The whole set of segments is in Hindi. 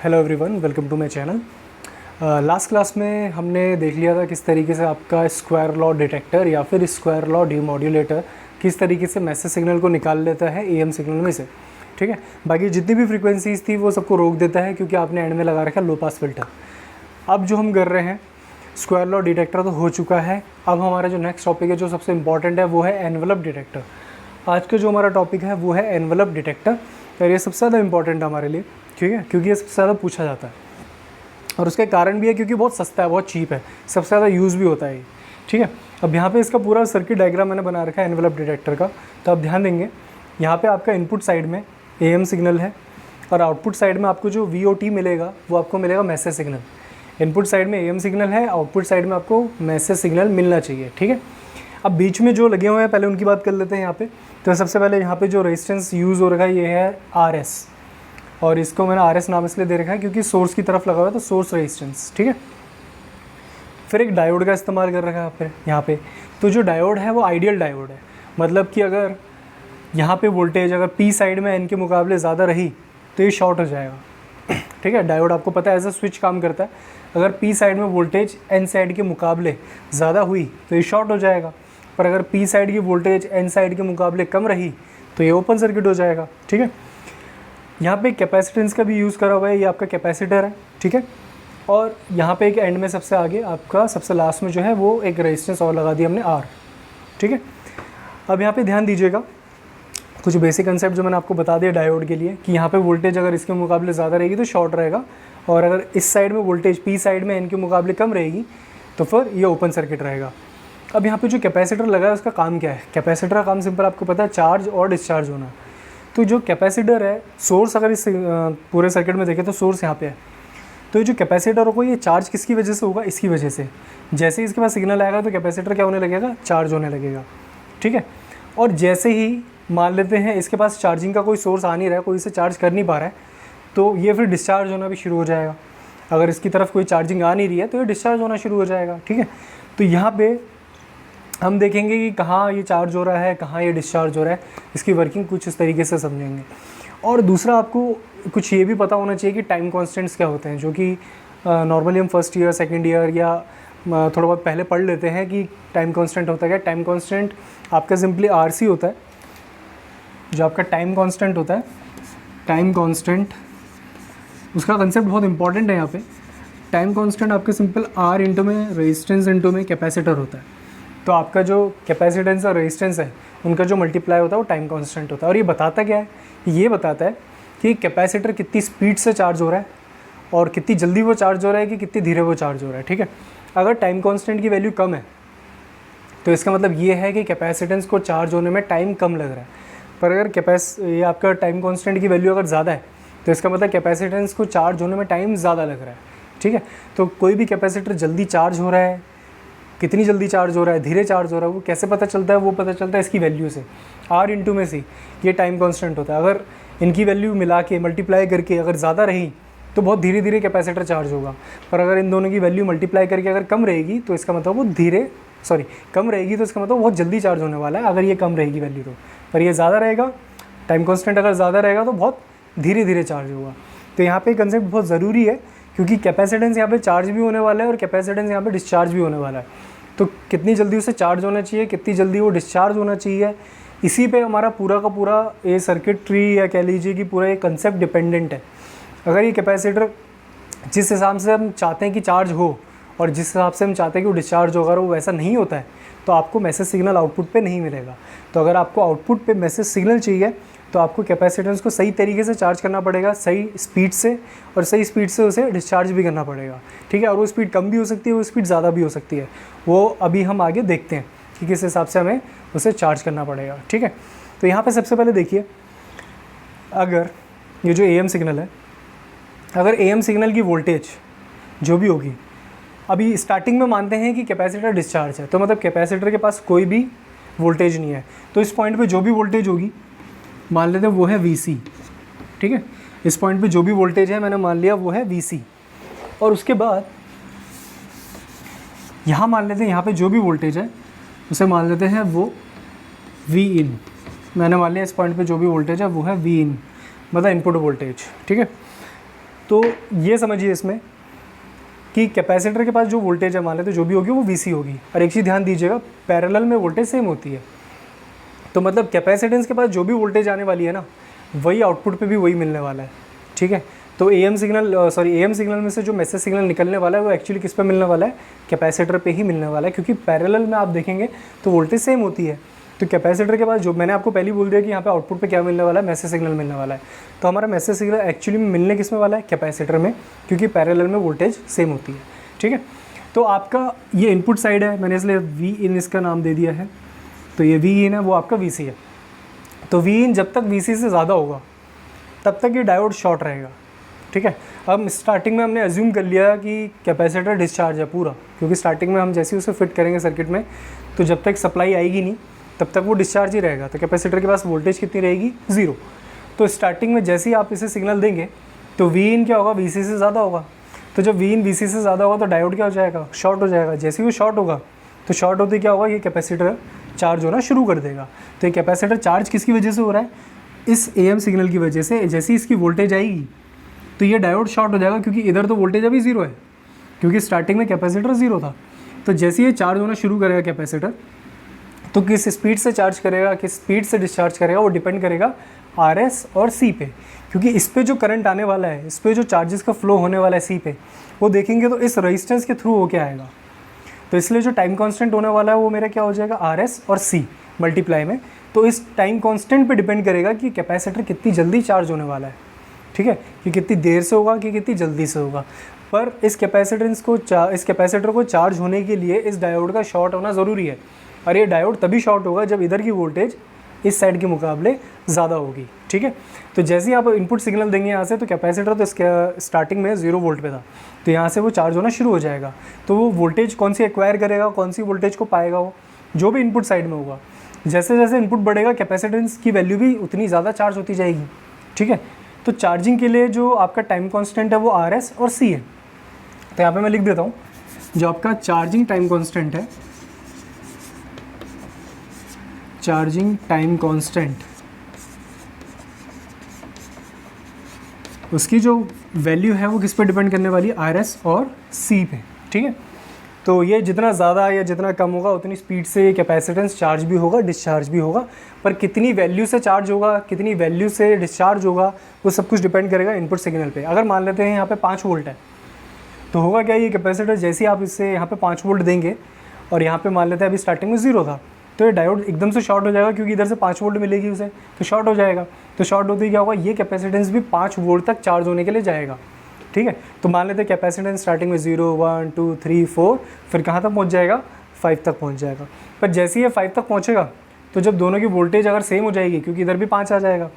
Hello everyone, welcome to my channel. Last class में हमने देख लिया था किस तरीके से आपका स्क्वायर लॉ डिटेक्टर या फिर स्क्वायर लॉ डीमॉड्यूलेटर किस तरीके से मैसेज सिग्नल को निकाल लेता है एएम सिग्नल में से। ठीक है, बाकी जितनी भी फ्रीक्वेंसीज थी वो सबको रोक देता है क्योंकि आपने एंड में लगा रखा है लो पास फिल्टर। अब जो हम कर रहे हैं स्क्वायर लॉ डिटेक्टर तो हो चुका है। अब हमारा जो नेक्स्ट टॉपिक है जो सबसे इंपॉर्टेंट है वो है एनवलप डिटेक्टर। आज का जो हमारा टॉपिक है वो है एनवलप डिटेक्टर और ये सबसे ज़्यादा इंपॉर्टेंट है हमारे लिए, ठीक है, क्योंकि ये सबसे ज़्यादा पूछा जाता है और उसका कारण भी है क्योंकि बहुत सस्ता है, बहुत चीप है, सबसे ज़्यादा यूज़ भी होता है ये। ठीक है, अब यहाँ पे इसका पूरा सर्किट डायग्राम मैंने बना रखा है एनवलप डिटेक्टर का। तो आप ध्यान देंगे यहाँ पे आपका इनपुट साइड में एएम सिग्नल है और आउटपुट साइड में आपको जो वीओटी मिलेगा वो आपको मिलेगा मैसेज सिग्नल। इनपुट साइड में एएम सिग्नल है, आउटपुट साइड में आपको मैसेज सिग्नल मिलना चाहिए। ठीक है, अब बीच में जो लगे हुए हैं पहले उनकी बात कर लेते हैं यहाँ पे। तो सबसे पहले यहाँ पे जो रेजिस्टेंस यूज़ हो रखा है ये है RS और इसको मैंने RS नाम इसलिए दे रखा है क्योंकि सोर्स की तरफ लगा हुआ है तो सोर्स रेजिस्टेंस। ठीक है, फिर एक डायोड का इस्तेमाल कर रखा है फिर यहाँ पे। तो जो डायोड है वो आइडियल डायोड है, मतलब कि अगर यहाँ पे वोल्टेज अगर P साइड में N के मुकाबले ज़्यादा रही तो ये शॉर्ट हो जाएगा। ठीक है, डायोड आपको पता है एज अ स्विच काम करता है। अगर P साइड में वोल्टेज N साइड के मुकाबले ज़्यादा हुई तो ये शॉर्ट हो जाएगा, पर अगर P साइड की वोल्टेज N साइड के मुकाबले कम रही तो ये ओपन सर्किट हो जाएगा। ठीक है, यहाँ पे कैपेसिटेंस का भी यूज़ करा हुआ है, ये आपका कैपेसिटर है। ठीक है, और यहाँ पे एक एंड में सबसे आगे आपका सबसे लास्ट में जो है वो एक रेजिस्टेंस और लगा दिया हमने R। ठीक है, अब यहाँ पे ध्यान दीजिएगा कुछ बेसिक कंसेप्ट जो मैंने आपको बता दिया डायोड के लिए कि यहाँ पे वोल्टेज अगर इसके मुकाबले ज़्यादा रहेगी तो शॉर्ट रहेगा और अगर इस साइड में वोल्टेज P साइड में N के मुकाबले कम रहेगी तो फिर ये ओपन सर्किट रहेगा। अब यहाँ पे जो कैपेसिटर लगा है उसका काम क्या है? कैपेसिटर का काम सिंपल आपको पता है, चार्ज और डिस्चार्ज होना। तो जो कैपेसिटर है, सोर्स अगर इस पूरे सर्किट में देखें तो सोर्स यहाँ पे है, तो ये जो कैपेसिटर होगा ये चार्ज किसकी वजह से होगा? इसकी वजह से। जैसे ही इसके पास सिग्नल आएगा तो कैपेसिटर क्या होने लगेगा? चार्ज होने लगेगा। ठीक है, और जैसे ही मान लेते हैं इसके पास चार्जिंग का कोई सोर्स आ नहीं रहा है, कोई इसे चार्ज कर नहीं पा रहा है, तो ये फिर डिस्चार्ज होना भी शुरू हो जाएगा। अगर इसकी तरफ कोई चार्जिंग आ नहीं रही है तो ये डिस्चार्ज होना शुरू हो जाएगा। ठीक है, तो यहाँ पे हम देखेंगे कि कहाँ ये चार्ज हो रहा है, कहाँ ये डिस्चार्ज हो रहा है, इसकी वर्किंग कुछ इस तरीके से समझेंगे। और दूसरा आपको कुछ ये भी पता होना चाहिए कि टाइम कॉन्स्टेंट्स क्या होते हैं, जो कि नॉर्मली हम फर्स्ट ईयर सेकेंड ईयर या थोड़ा बहुत पहले पढ़ लेते हैं कि टाइम कॉन्स्टेंट होता है क्या। टाइम कॉन्स्टेंट आपका सिंपली RC होता है, जो आपका टाइम कॉन्स्टेंट होता है। टाइम कॉन्स्टेंट उसका कंसेप्ट बहुत इंपॉर्टेंट है यहाँ पे। टाइम कॉन्स्टेंट आपके सिंपल R इंटू में रेजिस्टेंस इंटू में कैपेसिटर होता है। तो आपका जो कैपेसिटेंस और रेजिस्टेंस है उनका जो मल्टीप्लाई होता है वो टाइम कांस्टेंट होता है। और ये बताता क्या है? ये बताता है कि कैपेसिटर कितनी स्पीड से चार्ज हो रहा है और कितनी जल्दी वो चार्ज हो रहा है कि कितनी धीरे वो चार्ज हो रहा है। ठीक है, अगर टाइम कांस्टेंट की वैल्यू कम है तो इसका मतलब ये है कि कैपेसिटेंस को चार्ज होने में टाइम कम लग रहा है। पर अगर ये आपका टाइम कांस्टेंट की वैल्यू अगर ज़्यादा है तो इसका मतलब कैपेसिटेंस को चार्ज होने में टाइम ज़्यादा लग रहा है। ठीक है, तो कोई भी कैपेसिटर जल्दी चार्ज हो रहा है, कितनी जल्दी चार्ज हो रहा है, धीरे चार्ज हो रहा है, वो कैसे पता चलता है? वो पता चलता है इसकी वैल्यू से। R इंटू में सी ये टाइम कांस्टेंट होता है। अगर इनकी वैल्यू मिला के मल्टीप्लाई करके अगर ज़्यादा रही तो बहुत धीरे धीरे कैपेसिटर चार्ज होगा, पर अगर इन दोनों की वैल्यू मल्टीप्लाई करके अगर कम रहेगी तो इसका मतलब वो कम रहेगी तो इसका मतलब बहुत जल्दी चार्ज होने वाला है अगर ये कम रहेगी वैल्यू तो। पर ये ज़्यादा रहेगा, टाइम कॉन्स्टेंट अगर ज़्यादा रहेगा तो बहुत धीरे धीरे चार्ज होगा। तो यहाँ पे कंसेप्ट बहुत ज़रूरी है क्योंकि कैपेसिटेंस यहाँ पे चार्ज भी होने वाला है और कैपेसिटेंस यहाँ पे डिस्चार्ज भी होने वाला है। तो कितनी जल्दी उसे चार्ज होना चाहिए, कितनी जल्दी वो डिस्चार्ज होना चाहिए, इसी पे हमारा पूरा का पूरा ये सर्किट्री या कह लीजिए कि पूरा ये कंसेप्ट डिपेंडेंट है। अगर ये कैपेसिटर जिस हिसाब से हम चाहते हैं कि चार्ज हो और जिस हिसाब से हम चाहते हैं कि वो डिस्चार्ज हो, अगर वो वैसा नहीं होता है तो आपको मैसेज सिग्नल आउटपुट पे नहीं मिलेगा। तो अगर आपको आउटपुट पे मैसेज सिग्नल चाहिए तो आपको कैपेसिटेंस को सही तरीके से चार्ज करना पड़ेगा, सही स्पीड से, और सही स्पीड से उसे डिस्चार्ज भी करना पड़ेगा। ठीक है, और वो स्पीड कम भी हो सकती है, वो स्पीड ज़्यादा भी हो सकती है। वो अभी हम आगे देखते हैं कि किस हिसाब से हमें उसे चार्ज करना पड़ेगा। ठीक है, तो यहाँ पे सबसे पहले देखिए, अगर ये जो एएम सिग्नल है, अगर एएम सिग्नल की वोल्टेज जो भी होगी, अभी स्टार्टिंग में मानते हैं कि कैपेसिटर डिस्चार्ज है, तो मतलब कैपेसिटर के पास कोई भी वोल्टेज नहीं है, तो इस पॉइंट पे जो भी वोल्टेज होगी मान लेते हैं वो है VC। ठीक है, इस पॉइंट पे जो भी वोल्टेज है मैंने मान लिया वो है VC, और उसके बाद यहाँ मान लेते हैं यहाँ पे जो भी वोल्टेज है उसे मान लेते हैं वो Vin। मैंने मान लिया इस पॉइंट पे जो भी वोल्टेज है वो है Vin, मतलब इनपुट वोल्टेज। ठीक है, तो ये समझिए इसमें कि कैपेसिटर के पास जो वोल्टेज है मान लेते जो भी होगी वो VC होगी। और एक चीज़ ध्यान दीजिएगा, पैरेलल में वोल्टेज सेम होती है, तो मतलब कैपेसिटेंस के पास जो भी वोल्टेज आने वाली है ना, वही आउटपुट पे भी वही मिलने वाला है, ठीक है। तो AM सिग्नल में से जो मैसेज सिग्नल निकलने वाला है वो एक्चुअली किस पे मिलने वाला है, कैपेसिटर पे ही मिलने वाला है, क्योंकि पैरेलल में आप देखेंगे तो वोल्टेज सेम होती है। तो कैपेसिटर के पास जो मैंने आपको पहले बोल दिया कि यहाँ पे आउटपुट पे क्या मिलने वाला है, मैसेज सिग्नल मिलने वाला है। तो हमारा मैसेज सिग्नल एक्चुअली में मिलने किस में वाला है, कैपेसिटर में, क्योंकि पैरेलल में वोल्टेज सेम होती है, ठीक है। तो आपका ये इनपुट साइड है, मैंने इसलिए Vin इसका नाम दे दिया है। तो ये Vin है, वो आपका VC है। तो Vin जब तक VC से ज़्यादा होगा तब तक ये डायोड शॉर्ट रहेगा, ठीक है। अब स्टार्टिंग में हमने अज्यूम कर लिया कि कैपेसिटर डिस्चार्ज है पूरा, क्योंकि स्टार्टिंग में हम जैसे ही उसे फिट करेंगे सर्किट में, तो जब तक सप्लाई आएगी नहीं तब तक वो डिस्चार्ज ही रहेगा। तो कैपेसिटर के पास वोल्टेज कितनी रहेगी, 0। तो स्टार्टिंग में जैसे ही आप इसे सिग्नल देंगे तो Vin क्या होगा, VC से ज़्यादा होगा। तो जब Vin VC से ज़्यादा होगा तो डायोड क्या हो जाएगा, शॉर्ट हो जाएगा। जैसे ही वो शॉर्ट होगा तो शॉर्ट होते क्या होगा, ये कैपेसिटर चार्ज होना शुरू कर देगा। तो ये कैपेसिटर चार्ज किसकी वजह से हो रहा है, इस AM सिग्नल की वजह से। जैसे ही इसकी वोल्टेज आएगी तो ये डायोड शॉर्ट हो जाएगा, क्योंकि इधर तो वोल्टेज अभी 0 है, क्योंकि स्टार्टिंग में कैपेसिटर 0 था। तो जैसे ये चार्ज होना शुरू करेगा कैपेसिटर, तो किस स्पीड से चार्ज करेगा, किस स्पीड से डिस्चार्ज करेगा, वो डिपेंड करेगा RS और C पे। क्योंकि इस पे जो करंट आने वाला है, इस पे जो चार्जेस का फ्लो होने वाला है C पे, वो देखेंगे तो इस रेजिस्टेंस के थ्रू होके आएगा। तो इसलिए जो टाइम कांस्टेंट होने वाला है वो मेरा क्या हो जाएगा, RS और C मल्टीप्लाई में। तो इस टाइम कांस्टेंट पे डिपेंड करेगा कि कैपेसिटर कितनी जल्दी चार्ज होने वाला है, ठीक है, कि कितनी देर से होगा कि कितनी जल्दी से होगा। पर इस कैपेसिटर को चार्ज होने के लिए इस डायोड का शॉर्ट होना ज़रूरी है। और ये डायोड तभी शॉर्ट होगा जब इधर की वोल्टेज इस साइड के मुकाबले ज़्यादा होगी, ठीक है। तो जैसे ही आप इनपुट सिग्नल देंगे यहाँ से, तो कैपेसिटर तो इसके स्टार्टिंग में 0 वोल्ट पे था, तो यहाँ से वो चार्ज होना शुरू हो जाएगा। तो वो वोल्टेज कौन सी एक्वायर करेगा, कौन सी वोल्टेज को पाएगा, वो जो भी इनपुट साइड में होगा। जैसे जैसे इनपुट बढ़ेगा कैपेसिटेंस की वैल्यू भी उतनी ज़्यादा चार्ज होती जाएगी, ठीक है। तो चार्जिंग के लिए जो आपका टाइम कॉन्स्टेंट है वो RS और C है। तो यहाँ पर मैं लिख देता हूँ, जो आपका चार्जिंग टाइम कॉन्स्टेंट है, चार्जिंग टाइम कांस्टेंट, उसकी जो वैल्यू है वो किस पे डिपेंड करने वाली है, RS और C पे, ठीक है। तो ये जितना ज़्यादा या जितना कम होगा उतनी स्पीड से कैपेसिटेंस चार्ज भी होगा, डिस्चार्ज भी होगा। पर कितनी वैल्यू से चार्ज होगा, कितनी वैल्यू से डिस्चार्ज होगा, वो सब कुछ डिपेंड करेगा इनपुट सिग्नल पे। अगर मान लेते हैं यहाँ पे 5 वोल्ट है, तो होगा क्या, ये कैपेसिटर जैसे ही आप इससे यहाँ पे 5 वोल्ट देंगे और यहाँ पे मान लेते हैं अभी स्टार्टिंग में 0 था, तो ये डायोड एकदम से शॉर्ट हो जाएगा, क्योंकि इधर से 5 वोल्ट मिलेगी उसे, तो शॉर्ट हो जाएगा। तो शॉर्ट होते ही क्या होगा, ये कैपेसिटेंस भी 5 वोल्ट तक चार्ज होने के लिए जाएगा, ठीक है। तो मान लेते हैं कैपेसिटेंस स्टार्टिंग में 0, 1, 2, 3, 4, फिर कहाँ तक पहुँच जाएगा, 5 तक पहुँच जाएगा। पर जैसे ही ये 5 तक पहुँचेगा, तो जब दोनों की वोल्टेज अगर सेम हो जाएगी, क्योंकि इधर भी 5 आ जाएगा,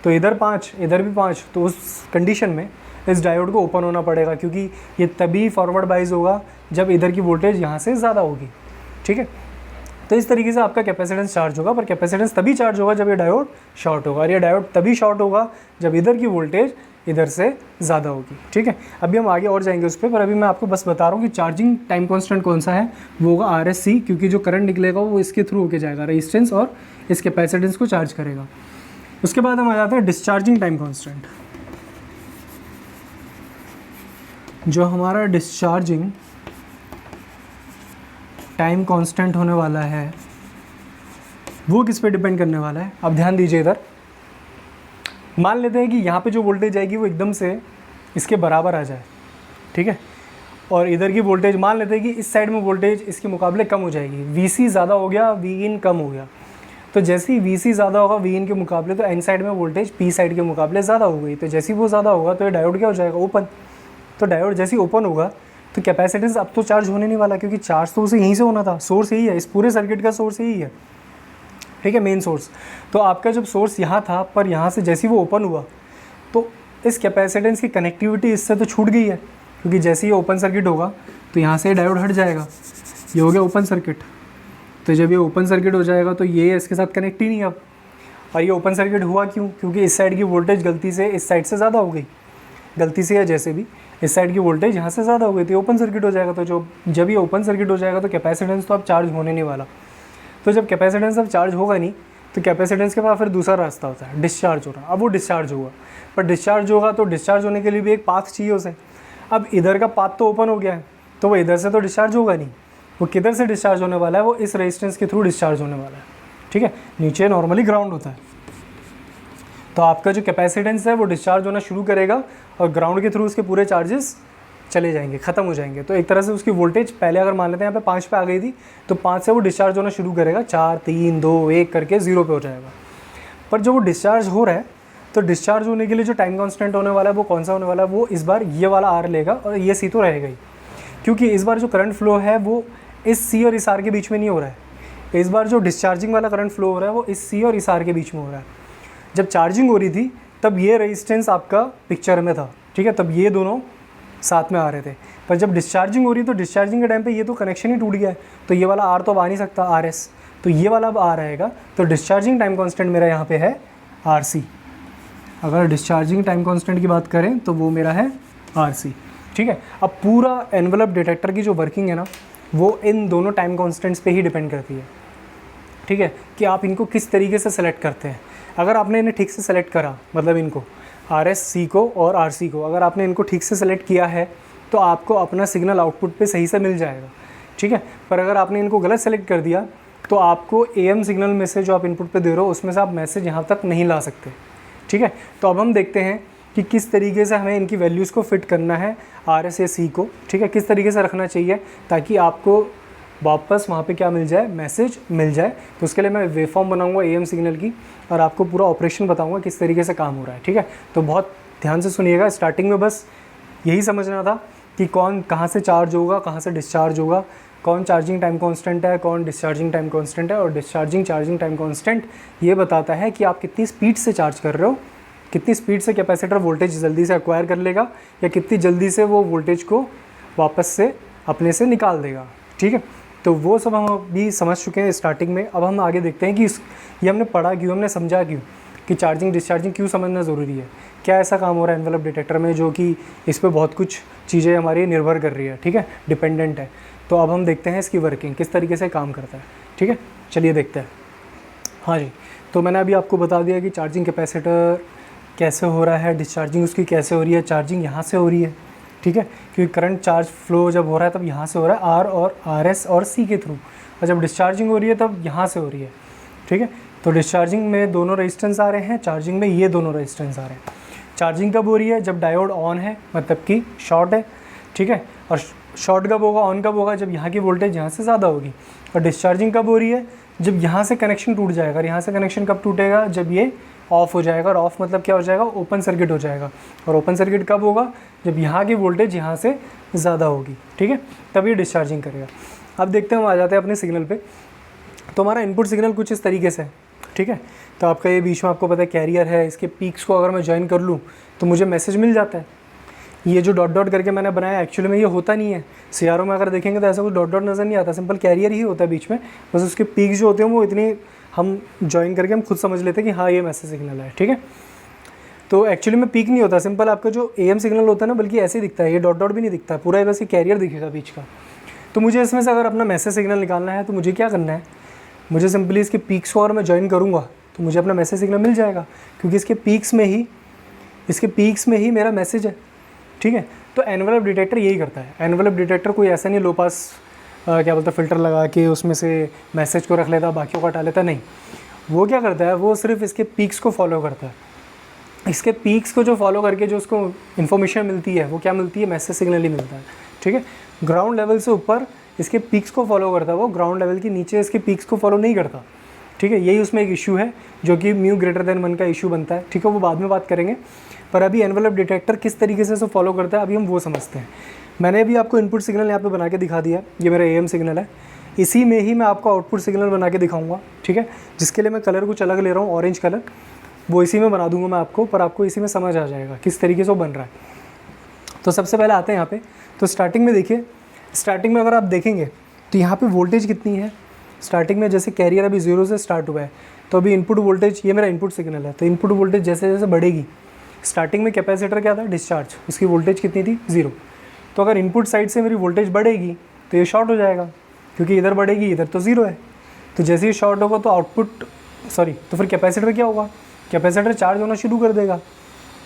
तो इधर 5 इधर भी 5, तो उस कंडीशन में इस डायोड को ओपन होना पड़ेगा, क्योंकि ये तभी फॉरवर्ड बाइज होगा जब इधर की वोल्टेज यहाँ से ज़्यादा होगी, ठीक है। तो इस तरीके से आपका कैपेसिटेंस चार्ज होगा। पर कैपेसिटेंस तभी चार्ज होगा जब ये डायोड शॉर्ट होगा, और ये डायोड तभी शॉर्ट होगा जब इधर की वोल्टेज इधर से ज़्यादा होगी, ठीक है। अभी हम आगे और जाएंगे उस पर अभी मैं आपको बस बता रहा हूँ कि चार्जिंग टाइम कांस्टेंट कौन सा है, वो होगा RS C, क्योंकि जो करंट निकलेगा वो इसके थ्रू होके जाएगा, रेजिस्टेंस और इस कैपेसिटेंस को चार्ज करेगा। उसके बाद हम आ जाते हैं डिस्चार्जिंग टाइम कांस्टेंट। जो हमारा डिस्चार्जिंग टाइम कांस्टेंट होने वाला है वो किस पे डिपेंड करने वाला है। अब ध्यान दीजिए, इधर मान लेते हैं कि यहाँ पे जो वोल्टेज आएगी वो एकदम से इसके बराबर आ जाए, ठीक है। और इधर की वोल्टेज मान लेते हैं कि इस साइड में वोल्टेज इसके मुकाबले कम हो जाएगी, VC ज़्यादा हो गया, Vin कम हो गया। तो जैसे ही VC ज़्यादा होगा Vin के मुकाबले, तो N साइड में वोल्टेज P साइड के मुकाबले ज़्यादा हो गई। तो जैसे ही वो ज़्यादा होगा तो ये डायोड क्या हो जाएगा, ओपन। तो डायोड जैसे ही ओपन होगा तो कैपेसिटेंस अब तो चार्ज होने नहीं वाला, क्योंकि चार्ज तो उसे यहीं से होना था, सोर्स यही है, इस पूरे सर्किट का सोर्स यही है, ठीक है, मेन सोर्स। तो आपका जब सोर्स यहाँ था, पर यहाँ से जैसे ही वो ओपन हुआ तो इस कैपेसिटेंस की कनेक्टिविटी इससे तो छूट गई है, क्योंकि जैसे ही ये ओपन सर्किट होगा तो यहाँ से डायोड हट जाएगा, ये हो गया ओपन सर्किट। तो जब ये ओपन सर्किट हो जाएगा तो ये इसके साथ कनेक्ट ही नहीं अब। और ये ओपन सर्किट हुआ क्यों, क्योंकि इस साइड की वोल्टेज गलती से इस साइड से ज़्यादा हो गई, गलती से या जैसे भी इस साइड की वोल्टेज यहाँ से ज़्यादा हो गई, तो ओपन सर्किट हो जाएगा। तो जब ये ओपन सर्किट हो जाएगा तो कैपेसिटेंस तो अब चार्ज होने नहीं वाला। तो जब कैपेसिटेंस अब चार्ज होगा नहीं, तो कैपेसिटेंस के बाद फिर दूसरा रास्ता होता है डिस्चार्ज हो रहा। अब वो डिस्चार्ज होगा, पर डिस्चार्ज होगा तो डिस्चार्ज होने के लिए भी एक पाथ चाहिए उसे। अब इधर का पाथ तो ओपन हो गया है, तो वो इधर से तो डिस्चार्ज होगा नहीं, वो किधर से डिस्चार्ज होने वाला है, वो इस रेजिस्टेंस के थ्रू डिस्चार्ज होने वाला है। ठीक है, नीचे नॉर्मली ग्राउंड होता है, तो आपका जो कैपेसिटेंस है वो डिस्चार्ज होना शुरू करेगा और ग्राउंड के थ्रू उसके पूरे चार्जेस चले जाएंगे, ख़त्म हो जाएंगे। तो एक तरह से उसकी वोल्टेज पहले अगर मान लेते हैं यहाँ पे 5 पे आ गई थी, तो 5 से वो डिस्चार्ज होना शुरू करेगा, 4 3 2 1 करके 0 पे हो जाएगा। पर जो वो डिस्चार्ज हो रहा है, तो डिस्चार्ज होने के लिए जो टाइम कांस्टेंट होने वाला है वो कौन सा होने वाला है, वो इस बार ये वाला आर लेगा और ये सी तो रहेगा ही, क्योंकि इस बार जो करंट फ्लो है वो इस सी और इस आर के बीच में नहीं हो रहा है। इस बार जो डिस्चार्जिंग वाला करंट फ्लो हो रहा है वो इस सी और इस आर के बीच में हो रहा है। जब चार्जिंग हो रही थी तब ये रेजिस्टेंस आपका पिक्चर में था, ठीक है, तब ये दोनों साथ में आ रहे थे। पर जब डिस्चार्जिंग हो रही है तो डिस्चार्जिंग के टाइम पे ये तो कनेक्शन ही टूट गया है, तो ये वाला आर तो अब आ नहीं सकता, आर एस, तो ये वाला अब आ रहेगा। तो डिस्चार्जिंग टाइम कांस्टेंट मेरा यहाँ पे है आर सी। अगर डिस्चार्जिंग टाइम कांस्टेंट की बात करें तो वो मेरा है आर सी। ठीक है, अब पूरा एनवलप डिटेक्टर की जो वर्किंग है ना, वो इन दोनों टाइम कांस्टेंट्स पे ही डिपेंड करती है। ठीक है, कि आप इनको किस तरीके से सेलेक्ट करते हैं। अगर आपने इन्हें ठीक से सेलेक्ट करा, मतलब इनको आर एस सी को और आर सी को अगर आपने इनको ठीक से सेलेक्ट किया है तो आपको अपना सिग्नल आउटपुट पे सही से मिल जाएगा। ठीक है, पर अगर आपने इनको गलत सेलेक्ट कर दिया तो आपको एएम सिग्नल में से जो आप इनपुट पे दे रहे हो उसमें से आप मैसेज यहाँ तक नहीं ला सकते। ठीक है, तो अब हम देखते हैं कि किस तरीके से हमें इनकी वैल्यूज़ को फिट करना है आर एस या सी को। ठीक है, किस तरीके से रखना चाहिए ताकि आपको वापस वहाँ पे क्या मिल जाए, मैसेज मिल जाए। तो उसके लिए मैं वेवफॉर्म बनाऊंगा एएम सिग्नल की और आपको पूरा ऑपरेशन बताऊंगा किस तरीके से काम हो रहा है। ठीक है, तो बहुत ध्यान से सुनिएगा। स्टार्टिंग में बस यही समझना था कि कौन कहाँ से चार्ज होगा, कहाँ से डिस्चार्ज होगा, कौन चार्जिंग टाइम कांस्टेंट है, कौन डिस्चार्जिंग टाइम कांस्टेंट है। और डिस्चार्जिंग चार्जिंग टाइम कांस्टेंट ये बताता है कि आप कितनी स्पीड से चार्ज कर रहे हो, कितनी स्पीड से कैपेसिटर वोल्टेज जल्दी से एक्वायर कर लेगा या कितनी जल्दी से वो वोल्टेज को वापस से अपने से निकाल देगा। ठीक है, तो वो सब हम अभी समझ चुके हैं स्टार्टिंग में। अब हम आगे देखते हैं कि ये हमने पढ़ा क्यों, हमने समझा क्यों कि चार्जिंग डिस्चार्जिंग क्यों समझना ज़रूरी है, क्या ऐसा काम हो रहा है एनवलप डिटेक्टर में जो कि इस पर बहुत कुछ चीज़ें हमारी निर्भर कर रही है। ठीक है, डिपेंडेंट है। तो अब हम देखते हैं इसकी वर्किंग किस तरीके से काम करता है। ठीक है, चलिए देखते हैं। हाँ जी, तो मैंने अभी आपको बता दिया कि चार्जिंग कैपेसिटर कैसे हो रहा है, डिस्चार्जिंग उसकी कैसे हो रही है। चार्जिंग यहाँ से हो रही है, ठीक है, क्योंकि करंट चार्ज फ्लो जब हो रहा है तब यहाँ से हो रहा है आर और आर एस और सी के थ्रू, और जब डिस्चार्जिंग हो रही है तब यहाँ से हो रही है। ठीक है, तो डिस्चार्जिंग में दोनों रेजिस्टेंस आ रहे हैं, चार्जिंग में ये दोनों रेजिस्टेंस आ रहे हैं। चार्जिंग कब हो रही है, जब डायोड ऑन है, मतलब कि शॉर्ट है। ठीक है, और शॉर्ट कब होगा, ऑन कब होगा, जब यहाँ की वोल्टेज यहाँ से ज़्यादा होगी। और डिस्चार्जिंग कब हो रही है, जब यहाँ से कनेक्शन टूट जाएगा। और यहाँ से कनेक्शन कब टूटेगा, जब ये ऑफ हो जाएगा। और ऑफ मतलब क्या हो जाएगा, ओपन सर्किट हो जाएगा। और ओपन सर्किट कब होगा, जब यहाँ की वोल्टेज यहाँ से ज़्यादा होगी। ठीक है, तब ये डिस्चार्जिंग करेगा। अब देखते हैं, हम आ जाते हैं अपने सिग्नल पे। तो हमारा इनपुट सिग्नल कुछ इस तरीके से है। ठीक है, तो आपका ये बीच में आपको पता है कैरियर है, इसके पीक्स को अगर मैं ज्वाइन कर लूँ तो मुझे मैसेज मिल जाता है। ये जो डॉट डॉट करके मैंने बनाया एक्चुअली में ये होता नहीं है। सीआरओ में अगर देखेंगे तो ऐसा कुछ डॉट डॉट नज़र नहीं आता, सिंपल कैरियर ही होता है बीच में। बस उसके पीक्स जो होते हैं वो इतनी हम ज्वाइन करके हम खुद समझ लेते हैं कि हाँ ये मैसेज सिग्नल है। ठीक है, तो एक्चुअली में पीक नहीं होता, सिंपल आपका जो एएम सिग्नल होता है ना, बल्कि ऐसे ही दिखता है, ये डॉट डॉट भी नहीं दिखता, पूरा बस ये कैरियर दिखेगा बीच का। तो मुझे इसमें से अगर अपना मैसेज सिग्नल निकालना है तो मुझे क्या करना है, मुझे सिंपली इसके पीक्स को अगर मैं ज्वाइन करूँगा तो मुझे अपना मैसेज सिग्नल मिल जाएगा, क्योंकि इसके पीक्स में ही मेरा मैसेज है। ठीक है, तो एनवलप डिटेक्टर यही करता है। एनवलप डिटेक्टर कोई ऐसा नहीं लो पास क्या बोलते हैं फ़िल्टर लगा के उसमें से मैसेज को रख लेता, बाकियों को हटा लेता, नहीं। वो क्या करता है, वो सिर्फ इसके पीक्स को फॉलो करता है। इसके पीक्स को जो फॉलो करके जो उसको इन्फॉर्मेशन मिलती है वो क्या मिलती है, मैसेज सिग्नल ही मिलता है। ठीक है, ग्राउंड लेवल से ऊपर इसके पीक्स को फॉलो करता है, वो ग्राउंड लेवल के नीचे इसके पीक्स को फॉलो नहीं करता। ठीक है, यही उसमें एक इशू है जो कि म्यू ग्रेटर देन 1 का इशू बनता है। ठीक है, वो बाद में बात करेंगे, पर अभी एनवलप डिटेक्टर किस तरीके से फॉलो करता है अभी हम वो समझते हैं। मैंने अभी आपको इनपुट सिग्नल यहाँ पे बना के दिखा दिया, ये मेरा एएम सिग्नल है। इसी में ही मैं आपको आउटपुट सिग्नल बना के दिखाऊंगा। ठीक है, जिसके लिए मैं कलर कुछ अलग ले रहा हूँ, ऑरेंज कलर, वो इसी में बना दूंगा मैं आपको, पर आपको इसी में समझ आ जाएगा किस तरीके से वो बन रहा है। तो सबसे पहले आते हैं यहाँ पे। तो स्टार्टिंग में देखिए, स्टार्टिंग में अगर आप देखेंगे तो यहाँ पे वोल्टेज कितनी है स्टार्टिंग में, जैसे कैरियर अभी 0 से स्टार्ट हुआ है, तो अभी इनपुट वोल्टेज, ये मेरा इनपुट सिग्नल है, तो इनपुट वोल्टेज जैसे जैसे बढ़ेगी, स्टार्टिंग में कैपेसिटर क्या था, डिस्चार्ज, उसकी वोल्टेज कितनी थी, 0। तो अगर इनपुट साइड से मेरी वोल्टेज बढ़ेगी तो ये शॉर्ट हो जाएगा, क्योंकि इधर बढ़ेगी, इधर तो 0 है। तो जैसे ही शॉर्ट होगा तो आउटपुट सॉरी, तो फिर कैपेसिटर क्या होगा, कैपेसिटर चार्ज होना शुरू कर देगा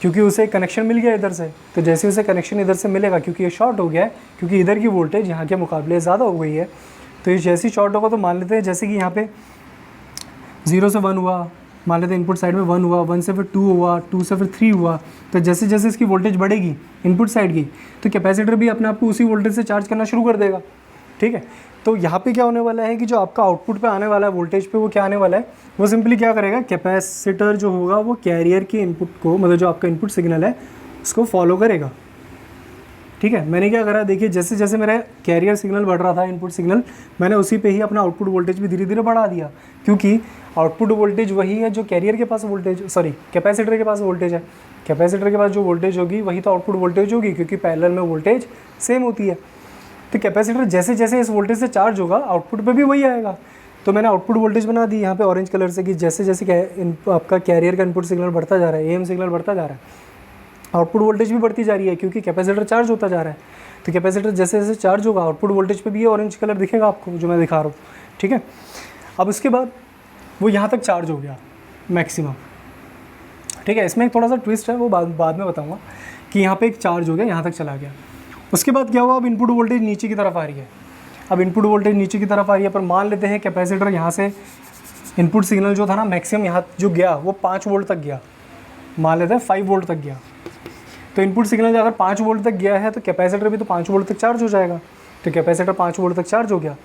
क्योंकि उसे कनेक्शन मिल गया इधर से। तो जैसे उसे कनेक्शन इधर से मिलेगा, क्योंकि ये शॉर्ट हो गया है, क्योंकि इधर की वोल्टेज यहाँ के मुकाबले ज़्यादा हो गई है, तो ये जैसे ही शॉर्ट होगा तो मान लेते हैं जैसे कि यहाँ पे 0 से 1 हुआ, मान लेते हैं इनपुट साइड में 1 हुआ, 1 से फिर 2 हुआ, 2 से फिर 3 हुआ, तो जैसे जैसे इसकी वोल्टेज बढ़ेगी इनपुट साइड की, तो कैपेसिटर भी अपने आप को उसी वोल्टेज से चार्ज करना शुरू कर देगा। ठीक है, तो यहाँ पे क्या होने वाला है कि जो आपका आउटपुट पे आने वाला है वोल्टेज पे, वो क्या आने वाला है, वो सिंपली क्या करेगा, कैपेसिटर जो होगा वो कैरियर के इनपुट को, मतलब जो आपका इनपुट सिग्नल है उसको फॉलो करेगा। ठीक है, मैंने क्या करा, देखिए जैसे जैसे मेरा कैरियर सिग्नल बढ़ रहा था, इनपुट सिग्नल, मैंने उसी पे ही अपना आउटपुट वोल्टेज भी धीरे धीरे बढ़ा दिया, क्योंकि आउटपुट वोल्टेज वही है जो कैरियर के पास वोल्टेज, सॉरी कैपेसिटर के पास वोल्टेज है। कैपेसिटर के पास जो वोल्टेज होगी वही तो आउटपुट वोल्टेज होगी, क्योंकि पैरेलल में वोल्टेज सेम होती है। तो कैपेसिटर जैसे जैसे इस वोल्टेज से चार्ज होगा आउटपुट पे भी वही आएगा। तो मैंने आउटपुट वोल्टेज बना दी यहाँ पे ऑरेंज कलर से कि जैसे जैसे आपका कैरियर का इनपुट सिग्नल बढ़ता जा रहा है, एएम सिग्नल बढ़ता जा रहा है, आउटपुट वोल्टेज भी बढ़ती जा रही है, क्योंकि कैपेसिटर चार्ज होता जा रहा है। तो कैपेसिटर जैसे जैसे चार्ज होगा आउटपुट वोल्टेज पे भी ये ऑरेंज कलर दिखेगा आपको जो मैं दिखा रहा हूँ। ठीक है, अब उसके बाद वो यहाँ तक चार्ज हो गया मैक्सिमम। ठीक है, इसमें एक थोड़ा सा ट्विस्ट है, वो बाद में बताऊँगा कि यहाँ पे एक चार्ज हो गया, यहाँ तक चला गया। उसके बाद क्या हुआ, अब इनपुट वोल्टेज नीचे की तरफ आ रही है। अब इनपुट वोल्टेज नीचे की तरफ आ रही है, पर मान लेते हैं कैपेसिटर यहाँ से इनपुट सिग्नल जो था ना मैक्सिमम यहाँ जो गया वो 5 वोल्ट तक गया, मान लेते हैं 5 वोल्ट तक गया। तो इनपुट सिग्नल अगर 5 वोल्ट तक गया है तो कैपेसिटर भी तो 5 वोल्ट तक चार्ज हो जाएगा। तो कैपेसिटर 5 वोल्ट तक चार्ज हो गया,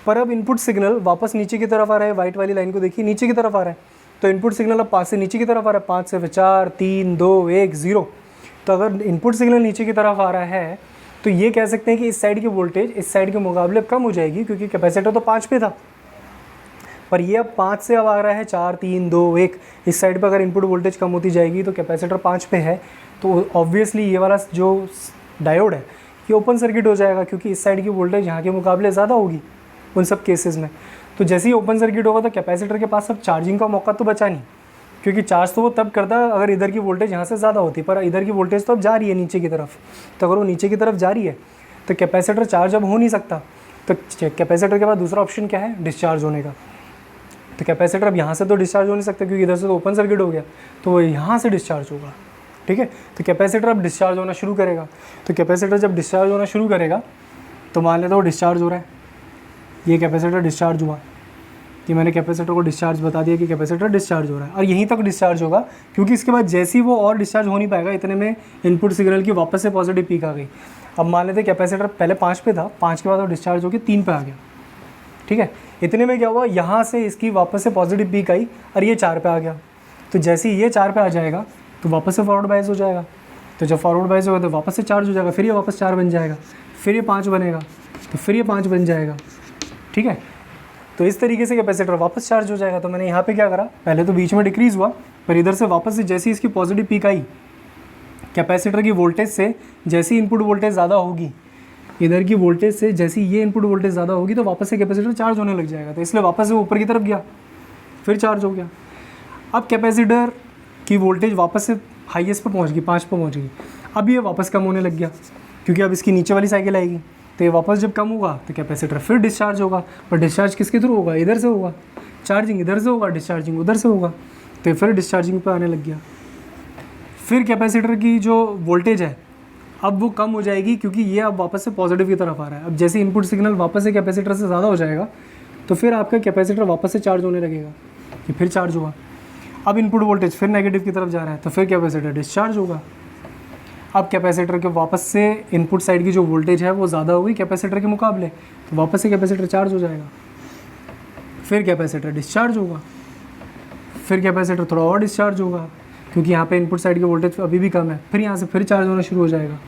पर अब इनपुट सिग्नल वापस नीचे की तरफ आ रहा है। वाइट वाली लाइन को देखिए, नीचे की तरफ आ रहा है। तो इनपुट सिग्नल अब 5 से नीचे की तरफ आ रहा है, 5 से 4, 3, 2, 1, 0। तो अगर इनपुट सिग्नल नीचे की तरफ आ रहा है तो ये कह सकते हैं कि इस साइड की वोल्टेज इस साइड के मुकाबले कम हो जाएगी, क्योंकि कैपेसिटर तो 5 पे था, पर ये अब 5 से अब आ रहा है 4, 3, 2, 1। इस साइड पर अगर इनपुट वोल्टेज कम होती जाएगी तो कैपेसिटर 5 पे है, तो ऑब्वियसली ये वाला जो डायोड है ये ओपन सर्किट हो जाएगा, क्योंकि इस साइड की वोल्टेज यहाँ के मुकाबले ज़्यादा होगी उन सब केसेस में। तो जैसे ही ओपन सर्किट होगा तो कैपेसिटर के पास अब चार्जिंग का मौका तो बचा नहीं, क्योंकि चार्ज तो वो तब करता अगर इधर की वोल्टेज यहाँ से ज़्यादा होती, पर इधर की वोल्टेज तो अब जा रही है नीचे की तरफ। तो अगर वो नीचे की तरफ जा रही है तो कैपेसिटर चार्ज अब हो नहीं सकता। तो कैपेसिटर के बाद दूसरा ऑप्शन क्या है, डिस्चार्ज होने का। तो कैपेसिटर अब यहाँ से तो डिस्चार्ज हो नहीं सकता, क्योंकि इधर से तो ओपन सर्किट हो गया, तो वो यहाँ से डिस्चार्ज होगा। ठीक है, तो कैपेसिटर अब डिस्चार्ज होना शुरू करेगा। तो कैपेसिटर जब डिस्चार्ज होना शुरू करेगा तो मान लेते हो डिस्चार्ज हो रहा है, ये कैपेसिटर डिस्चार्ज हुआ, कि मैंने कैपेसिटर को डिस्चार्ज बता दिया कि कैपेसिटर डिस्चार्ज हो रहा है, और यहीं तक डिस्चार्ज होगा, क्योंकि इसके बाद जैसे ही वो और डिस्चार्ज हो नहीं पाएगा, इतने में इनपुट सिग्नल की वापस से पॉजिटिव पीक आ गई। अब मान लेते कैपेसिटर पहले 5 पे था, 5 के बाद वो डिस्चार्ज होकर 3 पे आ गया। ठीक है, इतने में क्या हुआ, यहाँ से इसकी वापस से पॉजिटिव पीक आई और ये 4 पे आ गया। तो जैसे ही ये 4 पे आ जाएगा तो वापस से फॉरवर्ड बायस हो जाएगा। तो जब फॉरवर्ड बायस होगा तो वापस से चार्ज हो जाएगा, फिर ये वापस 4 बन जाएगा, फिर ये 5 बनेगा, तो फिर ये 5 बन जाएगा। ठीक है, तो इस तरीके से कैपेसिटर वापस चार्ज हो जाएगा। तो मैंने यहाँ पे क्या करा, पहले तो बीच में डिक्रीज़ हुआ, पर इधर से वापस से जैसी इसकी पॉजिटिव पीक आई कैपेसिटर की वोल्टेज से, जैसी इनपुट वोल्टेज ज़्यादा होगी, इधर की वोल्टेज से जैसी ये इनपुट वोल्टेज ज़्यादा होगी तो वापस से कैपेसिटर चार्ज होने लग जाएगा। तो इसलिए वापस से ऊपर की तरफ गया, फिर चार्ज हो गया। अब कैपेसिटर की वोल्टेज वापस से हाईएस्ट पर पहुँच गई, 5 पर पहुँच गई। अब ये वापस कम होने लग गया, क्योंकि अब इसकी नीचे वाली साइकिल आएगी। तो ये वापस जब कम होगा तो कैपेसिटर फिर डिस्चार्ज होगा, पर डिस्चार्ज किसके थ्रू होगा, इधर से होगा। चार्जिंग इधर से होगा, डिस्चार्जिंग उधर से होगा, तो फिर डिस्चार्जिंग पे आने लग गया। फिर कैपेसिटर की जो वोल्टेज है अब वो कम हो जाएगी, क्योंकि ये अब वापस से पॉजिटिव की तरफ आ रहा है। अब जैसे इनपुट सिग्नल वापस से कैपेसिटर से ज़्यादा हो जाएगा तो फिर आपका कैपेसिटर वापस से चार्ज होने लगेगा, कि फिर चार्ज होगा। अब इनपुट वोल्टेज फिर नेगेटिव की तरफ जा रहा है तो फिर कैपेसिटर डिस्चार्ज होगा। अब कैपेसिटर के वापस से इनपुट साइड की जो वोल्टेज है वो ज़्यादा होगी कैपेसिटर के मुकाबले, तो वापस से कैपेसिटर चार्ज हो जाएगा, फिर कैपेसिटर डिस्चार्ज होगा, फिर कैपेसिटर थोड़ा और डिस्चार्ज होगा, क्योंकि यहाँ पे इनपुट साइड की वोल्टेज अभी भी कम है, फिर यहाँ से फिर चार्ज होना शुरू हो जाएगा।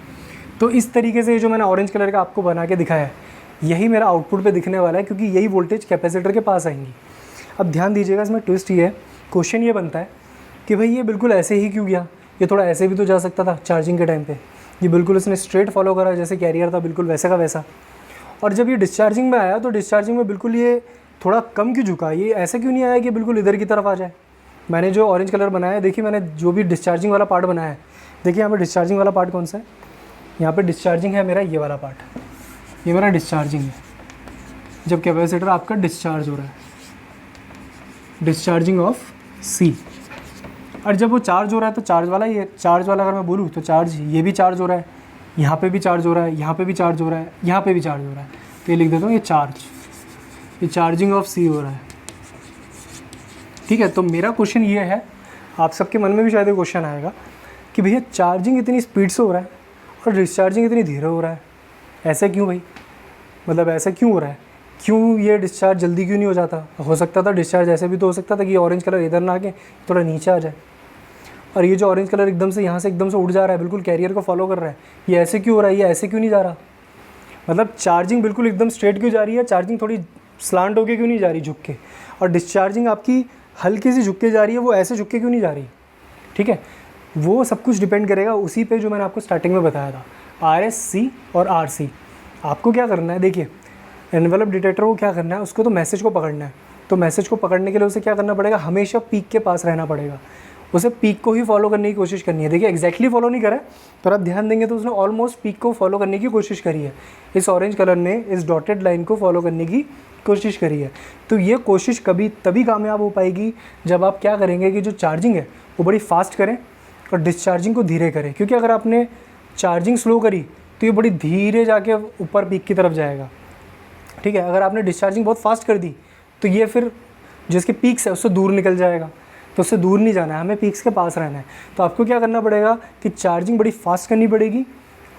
तो इस तरीके से जो मैंने ऑरेंज कलर का आपको बना के दिखाया है यही मेरा आउटपुट पे दिखने वाला है, क्योंकि यही वोल्टेज कैपेसिटर के पास आएंगी। अब ध्यान दीजिएगा, इसमें ट्विस्ट ये है, क्वेश्चन ये बनता है कि भाई ये बिल्कुल ऐसे ही क्यों गया, ये थोड़ा ऐसे भी तो जा सकता था चार्जिंग के टाइम पे। ये बिल्कुल इसने स्ट्रेट फॉलो करा जैसे कैरियर था, बिल्कुल वैसे का वैसा। और जब ये डिस्चार्जिंग में आया तो डिस्चार्जिंग में बिल्कुल ये थोड़ा कम क्यों झुका, ये ऐसे क्यों नहीं आया कि बिल्कुल इधर की तरफ आ जाए। मैंने जो ऑरेंज कलर बनाया है, देखिए मैंने जो भी डिस्चार्जिंग वाला पार्ट बनाया है, देखिए यहाँ पर डिस्चार्जिंग वाला पार्ट कौन सा है, यहाँ पर डिस्चार्जिंग है मेरा ये वाला पार्ट, ये मेरा डिस्चार्जिंग है। जब कैपेसिटर आपका डिस्चार्ज हो रहा है, डिस्चार्जिंग ऑफ सी। और जब वो चार्ज हो रहा है तो चार्ज वाला, ये चार्ज वाला अगर मैं बोलूँ तो चार्ज, ये भी चार्ज हो रहा है, यहाँ पे भी चार्ज हो रहा है, यहाँ पे भी चार्ज हो रहा है, यहाँ पे भी चार्ज हो रहा है। तो ये लिख देता हूँ, ये चार्ज, ये चार्जिंग ऑफ सी हो रहा है। ठीक है, तो मेरा क्वेश्चन ये है, आप सबके मन में भी शायद ये क्वेश्चन आएगा कि भैया चार्जिंग इतनी स्पीड से हो रहा है और डिस्चार्जिंग इतनी धीरे हो रहा है, ऐसा क्यों भाई? मतलब ऐसा क्यों हो रहा है? क्यों ये डिस्चार्ज जल्दी क्यों नहीं हो जाता? हो सकता था डिस्चार्ज ऐसे भी तो हो सकता था कि ऑरेंज कलर इधर ना आके थोड़ा नीचे आ जाए, और ये जो ऑरेंज कलर एकदम से यहाँ से एकदम से उड़ जा रहा है, बिल्कुल कैरियर को फॉलो कर रहा है, ये ऐसे क्यों हो रहा है? ये ऐसे क्यों नहीं जा रहा? मतलब चार्जिंग बिल्कुल एकदम स्ट्रेट क्यों जा रही है? चार्जिंग थोड़ी स्लांट होके क्यों नहीं जा रही, झुक के? और डिस्चार्जिंग आपकी हल्की सी झुक के जा रही है, वो ऐसे झुक के क्यों नहीं जा रही? ठीक है, वो सब कुछ डिपेंड करेगा उसी पे जो मैंने आपको स्टार्टिंग में बताया था, RSC और RC। आपको क्या करना है, देखिए एनवेलप डिटेक्टर को क्या करना है, उसको तो मैसेज को पकड़ना है। तो मैसेज को पकड़ने के लिए उसे क्या करना पड़ेगा, हमेशा पीक के पास रहना पड़ेगा, उसे पीक को ही फॉलो करने की कोशिश करनी है। देखिए एग्जैक्टली फॉलो नहीं करा, पर आप ध्यान देंगे तो उसने ऑलमोस्ट पीक को फॉलो करने की कोशिश करी है। इस ऑरेंज कलर ने इस डॉटेड लाइन को फॉलो करने की कोशिश करी है। तो ये कोशिश कभी तभी कामयाब हो पाएगी जब आप क्या करेंगे कि जो चार्जिंग है वो बड़ी फास्ट करें और डिस्चार्जिंग को धीरे करें। क्योंकि अगर आपने चार्जिंग स्लो करी तो ये बड़ी धीरे जाके ऊपर पीक की तरफ जाएगा। ठीक है, अगर आपने डिस्चार्जिंग बहुत फास्ट कर दी तो ये फिर जिसके पीक्स है उससे दूर निकल जाएगा। तो उससे दूर नहीं जाना है, हमें पीक्स के पास रहना है। तो आपको क्या करना पड़ेगा कि चार्जिंग बड़ी फास्ट करनी पड़ेगी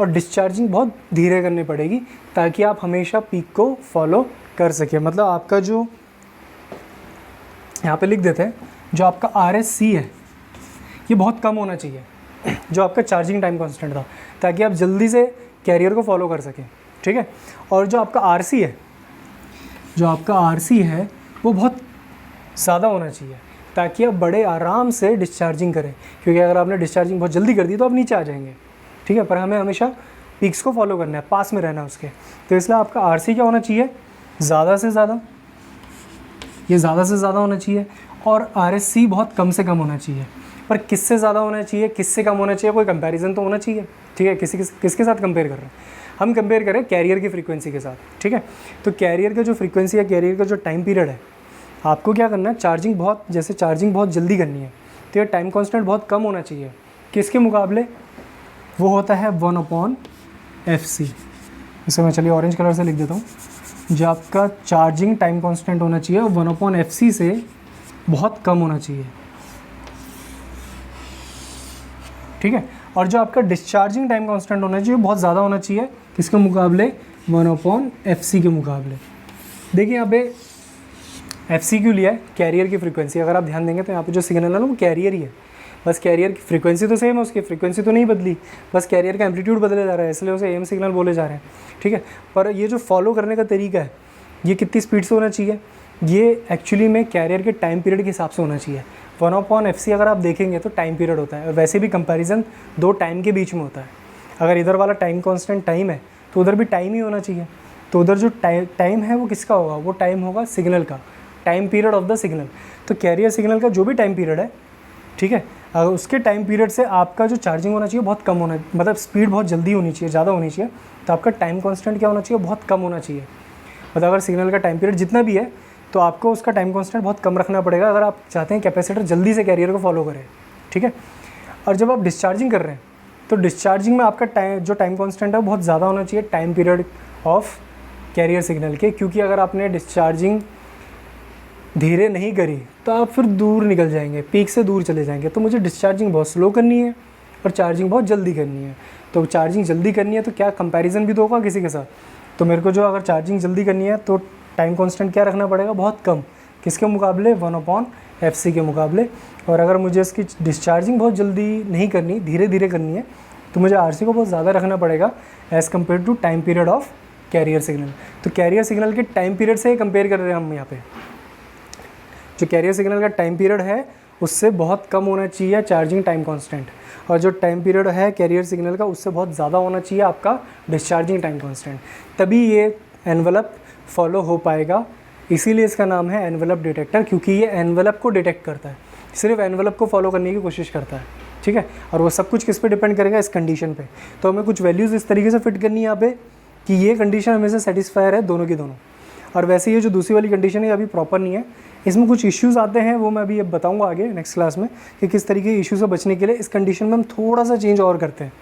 और डिस्चार्जिंग बहुत धीरे करनी पड़ेगी, ताकि आप हमेशा पीक को फॉलो कर सकें। मतलब आपका जो यहाँ पे लिख देते हैं, जो आपका RSC है ये बहुत कम होना चाहिए, जो आपका चार्जिंग टाइम कांस्टेंट था, ताकि आप जल्दी से कैरियर को फॉलो कर सकें। ठीक है, और जो आपका RC है, जो आपका RC है वो बहुत ज़्यादा होना चाहिए, ताकि आप बड़े आराम से डिस्चार्जिंग करें। क्योंकि अगर आपने डिस्चार्जिंग बहुत जल्दी कर दी तो आप नीचे आ जाएंगे। ठीक है, पर हमें हमेशा पीक्स को फॉलो करना है, पास में रहना है उसके। तो इसलिए आपका RC क्या होना चाहिए, ज़्यादा से ज़्यादा, ये ज़्यादा से ज़्यादा होना चाहिए, और RSC बहुत कम से कम होना चाहिए। पर किससे ज़्यादा होना चाहिए, किससे कम होना चाहिए, कोई कंपैरिजन तो होना चाहिए। ठीक है, किसके साथ कंपेयर कर रहे हैं हम? कंपेयर करें कैरियर की फ्रीक्वेंसी के साथ। ठीक है, तो कैरियर का जो फ्रीक्वेंसी है, कैरियर का जो टाइम पीरियड है, आपको क्या करना है, चार्जिंग बहुत जल्दी करनी है तो ये टाइम कांस्टेंट बहुत कम होना चाहिए। किसके मुकाबले? वो होता है 1/FC। इसे मैं चलिए ऑरेंज कलर से लिख देता हूँ। जो आपका चार्जिंग टाइम कांस्टेंट होना चाहिए 1/FC से बहुत कम होना चाहिए। ठीक है, और जो आपका डिस्चार्जिंग टाइम कांस्टेंट होना चाहिए बहुत ज़्यादा होना चाहिए। किसके मुकाबले? 1/FC के मुकाबले। देखिए यहाँ पे FC क्यों लिया है, कैरियर की फ्रीक्वेंसी। अगर आप ध्यान देंगे तो यहाँ पे जो सिग्नल है ना वो कैरियर ही है, बस कैरियर की फ्रीक्वेंसी तो सेम है, उसकी फ्रीक्वेंसी तो नहीं बदली, बस कैरियर का एम्पलीट्यूड बदले जा रहा है, इसलिए उसे AM सिग्नल बोले जा रहे हैं। ठीक है, पर ये जो फॉलो करने का तरीका है ये कितनी स्पीड से होना चाहिए, ये एक्चुअली में कैरियर के टाइम पीरियड के हिसाब से होना चाहिए। 1/FC अगर आप देखेंगे तो टाइम पीरियड होता है, और वैसे भी कंपैरिजन दो टाइम के बीच में होता है। अगर इधर वाला टाइम कांस्टेंट टाइम है तो उधर भी टाइम ही होना चाहिए। तो उधर जो टाइम है वो किसका होगा, वो टाइम होगा सिग्नल का, time period of the signal. तो कैरियर सिग्नल का जो भी टाइम पीरियड है, ठीक है, अगर उसके टाइम पीरियड से आपका जो चार्जिंग होना चाहिए बहुत कम होना, मतलब स्पीड बहुत जल्दी होनी चाहिए, ज़्यादा होनी चाहिए, तो आपका टाइम कांस्टेंट क्या होना चाहिए, बहुत कम होना चाहिए। मतलब अगर सिग्नल का टाइम पीरियड जितना भी है तो आपको उसका टाइम कांस्टेंट बहुत कम रखना पड़ेगा, अगर आप चाहते हैं कैपेसिटर जल्दी से कैरियर को फॉलो करे। ठीक है, और जब आप डिस्चार्जिंग कर रहे हैं तो डिस्चार्जिंग में आपका जो टाइम कांस्टेंट है वो बहुत ज़्यादा होना चाहिए time period of carrier signal के। क्योंकि अगर आपने डिस्चार्जिंग धीरे नहीं करी तो आप फिर दूर निकल जाएंगे, पीक से दूर चले जाएंगे। तो मुझे डिस्चार्जिंग बहुत स्लो करनी है और चार्जिंग बहुत जल्दी करनी है। तो चार्जिंग जल्दी करनी है तो क्या कंपैरिजन भी तो होगा किसी के साथ, तो मेरे को जो अगर चार्जिंग जल्दी करनी है तो टाइम कांस्टेंट क्या रखना पड़ेगा, बहुत कम। किसके मुकाबले? 1/FC के मुकाबले। और अगर मुझे इसकी डिस्चार्जिंग बहुत जल्दी नहीं करनी, धीरे धीरे करनी है, तो मुझे RC को बहुत ज़्यादा रखना पड़ेगा as compare to time period of carrier signal. तो कैरियर सिग्नल के टाइम पीरियड से कंपेयर कर रहे हैं हम यहाँ पे। जो कैरियर सिग्नल का टाइम पीरियड है उससे बहुत कम होना चाहिए चार्जिंग टाइम कांस्टेंट, और जो टाइम पीरियड है कैरियर सिग्नल का उससे बहुत ज़्यादा होना चाहिए आपका डिस्चार्जिंग टाइम कांस्टेंट। तभी ये एनवेलप फॉलो हो पाएगा। इसीलिए इसका नाम है एनवेलप डिटेक्टर, क्योंकि ये एनवेलप को डिटेक्ट करता है, सिर्फ एनवेलप को फॉलो करने की कोशिश करता है। ठीक है, और वो सब कुछ किस पे डिपेंड करेगा, इस कंडीशन पे। तो हमें कुछ वैल्यूज़ इस तरीके से फिट करनी है यहाँ पे कि ये कंडीशन हमें से सेटिस्फायर है दोनों की दोनों। और वैसे ये जो दूसरी वाली कंडीशन है अभी प्रॉपर नहीं है, इसमें कुछ इश्यूज़ आते हैं, वो मैं अभी अब बताऊंगा आगे नेक्स्ट क्लास में कि किस तरीके के इश्यू से बचने के लिए इस कंडीशन में हम थोड़ा सा चेंज और करते हैं।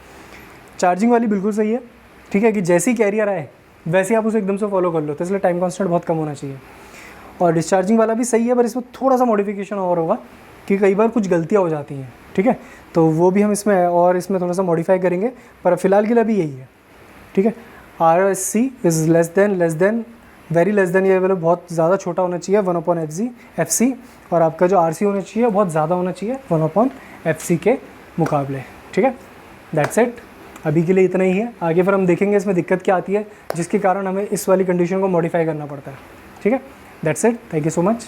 चार्जिंग वाली बिल्कुल सही है, ठीक है, कि जैसे ही कैरियर आए वैसे आप उसे एकदम से फॉलो कर लो, तो इसलिए टाइम कॉन्स्टेंट बहुत कम होना चाहिए। और डिस्चार्जिंग वाला भी सही है, पर इसमें थोड़ा सा मॉडिफिकेशन और होगा कि कई बार कुछ गलतियाँ हो जाती हैं, ठीक है, तो वो भी हम इसमें थोड़ा सा मॉडिफाई करेंगे, पर फिलहाल के लिए भी यही है, ठीक है। RSC is less than very less than, ये मतलब बहुत ज़्यादा छोटा होना चाहिए 1/FC, और आपका जो RC होना चाहिए बहुत ज़्यादा होना चाहिए 1/FC के मुकाबले, ठीक है। दैट्स इट, अभी के लिए इतना ही है। आगे फिर हम देखेंगे इसमें दिक्कत क्या आती है जिसके कारण हमें इस वाली कंडीशन को मॉडिफाई करना पड़ता है, ठीक है। That's it, thank you so much.